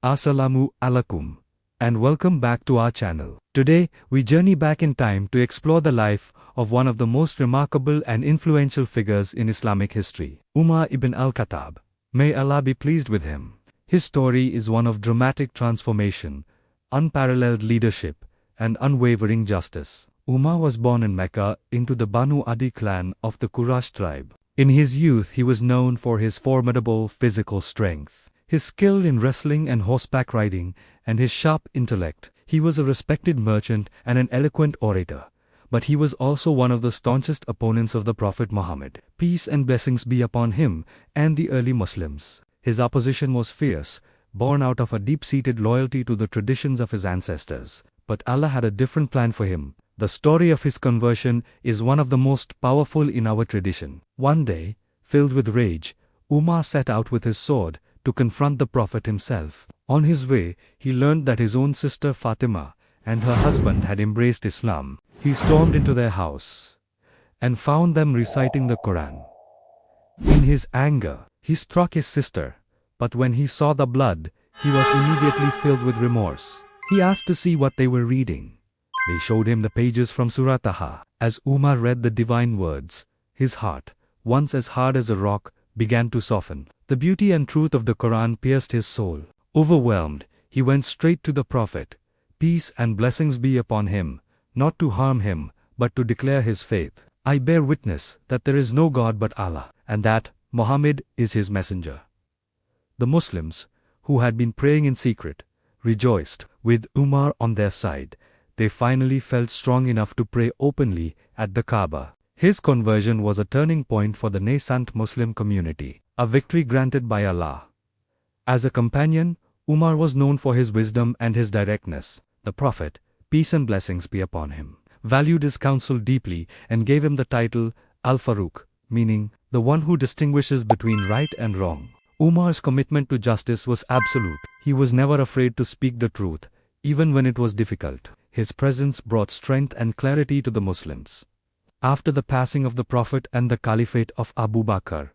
Assalamu alaikum, and welcome back to our channel. Today, we journey back in time to explore the life of one of the most remarkable and influential figures in Islamic history, Umar ibn al-Khattab. May Allah be pleased with him. His story is one of dramatic transformation, unparalleled leadership, and unwavering justice. Umar was born in Mecca into the Banu Adi clan of the Quraysh tribe. In his youth, he was known for his formidable physical strength, his skill in wrestling and horseback riding, and his sharp intellect. He was a respected merchant and an eloquent orator, but he was also one of the staunchest opponents of the Prophet Muhammad, peace and blessings be upon him, and the early Muslims. His opposition was fierce, born out of a deep-seated loyalty to the traditions of his ancestors. But Allah had a different plan for him. The story of his conversion is one of the most powerful in our tradition. One day, filled with rage, Umar set out with his sword to confront the Prophet himself. On his way, he learned that his own sister Fatima and her husband had embraced Islam. He stormed into their house and found them reciting the Quran. In his anger, he struck his sister, but when he saw the blood, he was immediately filled with remorse. He asked to see what they were reading. They showed him the pages from Surah Taha. As Umar read the divine words, his heart, once as hard as a rock, began to soften. The beauty and truth of the Quran pierced his soul. Overwhelmed, he went straight to the Prophet. Peace and blessings be upon him, not to harm him, but to declare his faith. I bear witness that there is no God but Allah, and that Muhammad is his messenger. The Muslims, who had been praying in secret, rejoiced. With Umar on their side, they finally felt strong enough to pray openly at the Kaaba. His conversion was a turning point for the nascent Muslim community, a victory granted by Allah. As a companion, Umar was known for his wisdom and his directness. The Prophet, peace and blessings be upon him, valued his counsel deeply and gave him the title Al-Faruq, meaning the one who distinguishes between right and wrong. Umar's commitment to justice was absolute. He was never afraid to speak the truth, even when it was difficult. His presence brought strength and clarity to the Muslims. After the passing of the Prophet and the Caliphate of Abu Bakr,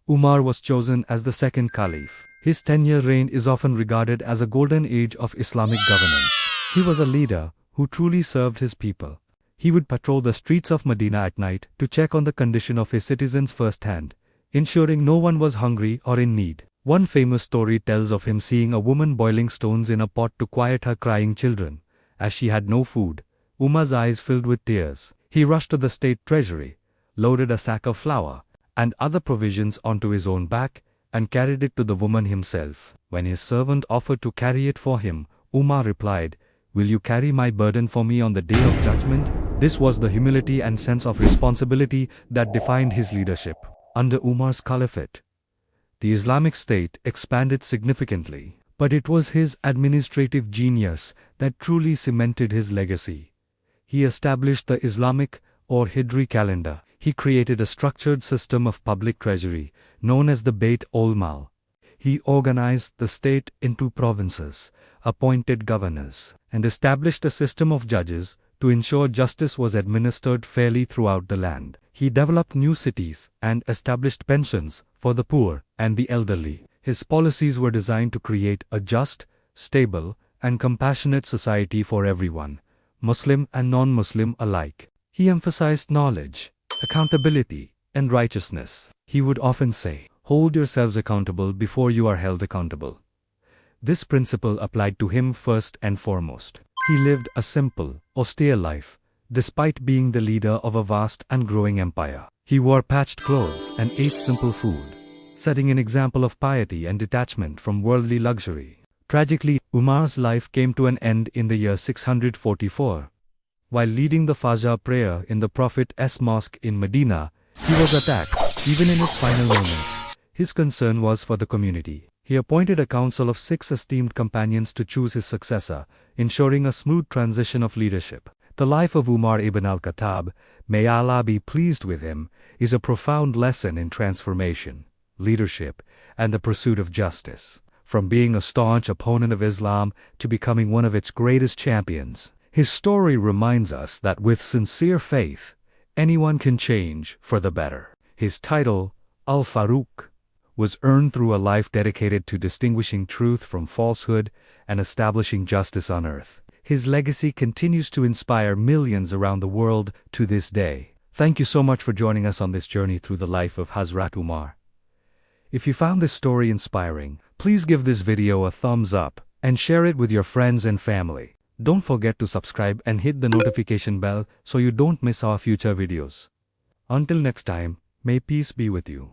Umar was chosen as the second Caliph. His 10-year reign is often regarded as a golden age of Islamic governance. He was a leader who truly served his people. He would patrol the streets of Medina at night to check on the condition of his citizens firsthand, ensuring no one was hungry or in need. One famous story tells of him seeing a woman boiling stones in a pot to quiet her crying children. As she had no food, Umar's eyes filled with tears. He rushed to the state treasury, loaded a sack of flour and other provisions onto his own back, and carried it to the woman himself. When his servant offered to carry it for him, Umar replied, "Will you carry my burden for me on the day of judgment?" This was the humility and sense of responsibility that defined his leadership. Under Umar's caliphate, the Islamic State expanded significantly, but it was his administrative genius that truly cemented his legacy. He established the Islamic or Hijri calendar. He created a structured system of public treasury, known as the Bait ol-Mal. He organized the state into provinces, appointed governors, and established a system of judges to ensure justice was administered fairly throughout the land. He developed new cities and established pensions for the poor and the elderly. His policies were designed to create a just, stable, and compassionate society for everyone, Muslim and non-Muslim alike. He emphasized knowledge, accountability, and righteousness. He would often say, "Hold yourselves accountable before you are held accountable." This principle applied to him first and foremost. He lived a simple, austere life, despite being the leader of a vast and growing empire. He wore patched clothes and ate simple food, setting an example of piety and detachment from worldly luxury. Tragically, Umar's life came to an end in the year 644. While leading the Fajr prayer in the Prophet's mosque in Medina, he was attacked. Even in his final moments, his concern was for the community. He appointed a council of 6 esteemed companions to choose his successor, ensuring a smooth transition of leadership. The life of Umar ibn al-Khattab, may Allah be pleased with him, is a profound lesson in transformation, leadership, and the pursuit of justice. From being a staunch opponent of Islam to becoming one of its greatest champions, his story reminds us that with sincere faith, anyone can change for the better. His title, Al-Faruq, was earned through a life dedicated to distinguishing truth from falsehood and establishing justice on earth. His legacy continues to inspire millions around the world to this day. Thank you so much for joining us on this journey through the life of Hazrat Omar. If you found this story inspiring, please give this video a thumbs up and share it with your friends and family. Don't forget to subscribe and hit the notification bell so you don't miss our future videos. Until next time, may peace be with you.